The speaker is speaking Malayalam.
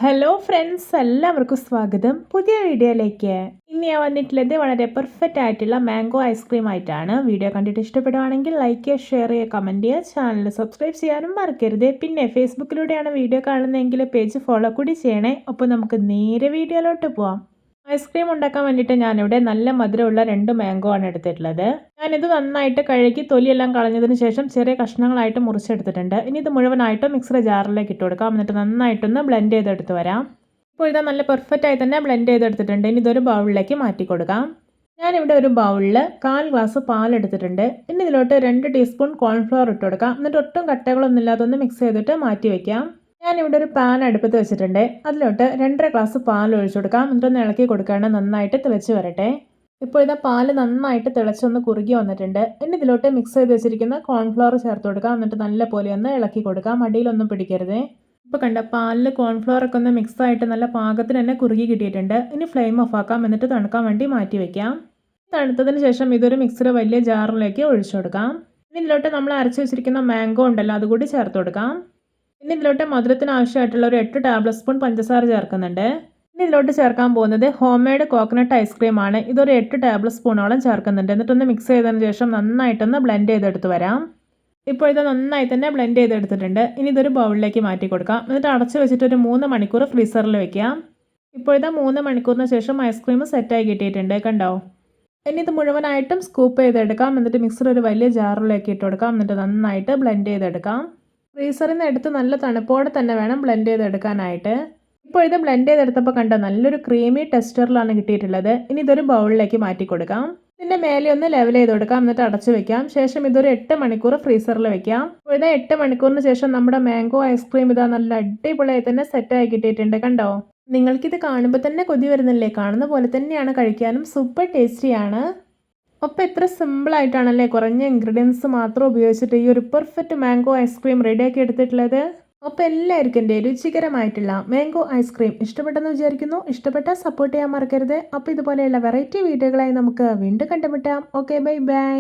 ഹലോ ഫ്രണ്ട്സ്, എല്ലാവർക്കും സ്വാഗതം പുതിയ വീഡിയോയിലേക്ക്. ഇന്ന് ഞാൻ വന്നിട്ടുള്ളത് വളരെ പെർഫെക്റ്റ് ആയിട്ടുള്ള മാംഗോ ഐസ്ക്രീം ആയിട്ടാണ്. വീഡിയോ കണ്ടിട്ട് ഇഷ്ടപ്പെടുവാണെങ്കിൽ ലൈക്ക് ചെയ്യുക, ഷെയർ ചെയ്യുക, കമൻറ്റ് ചെയ്യുക, ചാനൽ സബ്സ്ക്രൈബ് ചെയ്യാനും മറക്കരുത്. പിന്നെ ഫേസ്ബുക്കിലൂടെയാണ് വീഡിയോ കാണുന്നതെങ്കിൽ പേജ് ഫോളോ കൂടി ചെയ്യണേ. അപ്പോൾ നമുക്ക് നേരെ വീഡിയോയിലോട്ട് പോവാം. ഐസ്ക്രീം ഉണ്ടാക്കാൻ വേണ്ടിയിട്ട് ഞാനിവിടെ നല്ല മധുരമുള്ള 2 മാംഗോ ആണ് എടുത്തിട്ടുള്ളത്. ഞാനിത് നന്നായിട്ട് കഴുകി തൊലിയെല്ലാം കളഞ്ഞതിന് ശേഷം ചെറിയ കഷ്ണങ്ങളായിട്ട് മുറിച്ചെടുത്തിട്ടുണ്ട്. ഇനി ഇത് മുഴുവനായിട്ട് മിക്സർ ജാറിലേക്ക് ഇട്ട് കൊടുക്കാം. എന്നിട്ട് നന്നായിട്ടൊന്ന് ബ്ലെൻഡ് ചെയ്തെടുത്ത് വരാം. ഇപ്പോൾ ഇത് നല്ല പെർഫെക്റ്റ് ആയി തന്നെ ബ്ലെൻഡ് ചെയ്തെടുത്തിട്ടുണ്ട്. ഇനി ഇതൊരു ബൗളിലേക്ക് മാറ്റി കൊടുക്കാം. ഞാനിവിടെ ഒരു ബൗളിൽ 1/4 ഗ്ലാസ് പാൽ എടുത്തിട്ടുണ്ട്. ഇനി ഇതിലോട്ട് 2 ടീസ്പൂൺ കോൺഫ്ലവർ ഇട്ട് കൊടുക്കാം. എന്നിട്ട് ഒട്ടും കട്ടകളൊന്നും ഇല്ലാതെ ഒന്ന് മിക്സ് ചെയ്തിട്ട് മാറ്റി വയ്ക്കാം. ഞാനിവിടെ ഒരു പാൻ അടുപ്പത്ത് വെച്ചിട്ടുണ്ട്. അതിലോട്ട് 2.5 ഗ്ലാസ് പാൽ ഒഴിച്ചു കൊടുക്കാം. എന്നിട്ടൊന്ന് ഇളക്കി കൊടുക്കുകയാണ്. നന്നായിട്ട് തിളച്ച് വരട്ടെ. ഇപ്പോൾ ഇതാ പാല് നന്നായിട്ട് തിളച്ചൊന്ന് കുറുകി വന്നിട്ടുണ്ട്. ഇനി ഇതിലോട്ട് മിക്സ് ചെയ്ത് വെച്ചിരിക്കുന്ന കോൺഫ്ലവർ ചേർത്ത് കൊടുക്കാം. എന്നിട്ട് നല്ല പോലെ ഒന്ന് ഇളക്കി കൊടുക്കാം. അടിയിലൊന്നും പിടിക്കരുത്. ഇപ്പോൾ കണ്ട പാലിൽ കോൺഫ്ലവർ ഒക്കെ ഒന്ന് മിക്സ് ആയിട്ട് നല്ല പാകത്തിന് തന്നെ കുറുകി കിട്ടിയിട്ടുണ്ട്. ഇനി ഫ്ലെയിം ഓഫ് ആക്കാം. എന്നിട്ട് തണുക്കാൻ വേണ്ടി മാറ്റി വയ്ക്കാം. തണുത്തതിന് ശേഷം ഇതൊരു മിക്സിയുടെ വലിയ ജാറിലേക്ക് ഒഴിച്ചു കൊടുക്കാം. ഇനി ഇതിലോട്ട് നമ്മൾ അരച്ച് വെച്ചിരിക്കുന്ന മാംഗോ ഉണ്ടല്ലോ, അതുകൂടി ചേർത്ത് കൊടുക്കാം. ഇനി ഇതിലോട്ട് മധുരത്തിന് ആവശ്യമായിട്ടുള്ള ഒരു 8 ടേബിൾ സ്പൂൺ പഞ്ചസാര ചേർക്കുന്നുണ്ട്. ഇനി ഇതിലോട്ട് ചേർക്കാൻ പോകുന്നത് ഹോം മെയ്ഡ് കോക്കനട്ട് ഐസ്ക്രീം ആണ്. ഇതൊരു 8 ടേബിൾ സ്പൂണോളം ചേർക്കുന്നുണ്ട്. എന്നിട്ടൊന്ന് മിക്സ് ചെയ്തതിന് ശേഷം നന്നായിട്ടൊന്ന് ബ്ലെൻഡ് ചെയ്തെടുത്ത് വരാം. ഇപ്പോൾ ഇത് നന്നായി തന്നെ ബ്ലെൻഡ് ചെയ്തെടുത്തിട്ടുണ്ട്. ഇനി ഇതൊരു ബൗളിലേക്ക് മാറ്റി കൊടുക്കാം. എന്നിട്ട് അടച്ച് വെച്ചിട്ട് ഒരു 3 മണിക്കൂർ ഫ്രീസറിൽ വെക്കാം. ഇപ്പോൾ ഇത് 3 മണിക്കൂറിന് ശേഷം ഐസ്ക്രീം സെറ്റായി കിട്ടിയിട്ടുണ്ട്. കണ്ടോ? ഇനി ഇത് മുഴുവനായിട്ടും സ്കൂപ്പ് ചെയ്തെടുക്കാം. എന്നിട്ട് മിക്സർ ഒരു വലിയ ജാറിലേക്ക് ഇട്ട് കൊടുക്കാം. എന്നിട്ട് നന്നായിട്ട് ബ്ലെൻഡ് ചെയ്തെടുക്കാം. ഫ്രീസറിൽ നിന്ന് എടുത്ത് നല്ല തണുപ്പോടെ തന്നെ വേണം ബ്ലെൻഡ് ചെയ്തെടുക്കാനായിട്ട്. ഇപ്പോൾ ഇത് ബ്ലെൻഡ് ചെയ്തെടുത്തപ്പോൾ കണ്ടോ, നല്ലൊരു ക്രീമി ടെക്സ്ചറിലാണ് കിട്ടിയിട്ടുള്ളത്. ഇനി ഇതൊരു ബൗളിലേക്ക് മാറ്റി കൊടുക്കാം. ഇതിൻ്റെ മേലെ ഒന്ന് ലെവൽ ചെയ്ത് കൊടുക്കാം. എന്നിട്ട് അടച്ചു വെക്കാം. ശേഷം ഇതൊരു 8 മണിക്കൂർ ഫ്രീസറിൽ വെക്കാം. ഇപ്പോൾ ഇത് 8 മണിക്കൂറിന് ശേഷം നമ്മുടെ മാംഗോ ഐസ്ക്രീം ഇതാ നല്ല അടിപൊളിയായി തന്നെ സെറ്റായി കിട്ടിയിട്ടുണ്ട്. കണ്ടോ? നിങ്ങൾക്കിത് കാണുമ്പോൾ തന്നെ കൊതി വരുന്നില്ലേ? കാണുന്ന പോലെ തന്നെയാണ് കഴിക്കാനും സൂപ്പർ ടേസ്റ്റിയാണ്. അപ്പോൾ എത്ര സിമ്പിളായിട്ടാണല്ലേ കുറഞ്ഞ ഇൻഗ്രീഡിയൻസ് മാത്രം ഉപയോഗിച്ചിട്ട് ഈ ഒരു പെർഫെക്റ്റ് മാംഗോ ഐസ്ക്രീം റെഡിയാക്കി എടുത്തിട്ടുള്ളത്. അപ്പോൾ എല്ലാവർക്കും എൻ്റെ രുചികരമായിട്ടുള്ള മാംഗോ ഐസ്ക്രീം ഇഷ്ടപ്പെട്ടെന്ന് വിചാരിക്കുന്നു. ഇഷ്ടപ്പെട്ടാൽ സപ്പോർട്ട് ചെയ്യാൻ മറക്കരുത്. അപ്പോൾ ഇതുപോലെയുള്ള വെറൈറ്റി വീഡിയോകളായി നമുക്ക് വീണ്ടും കണ്ടുമുട്ടാം. Okay, bye bye.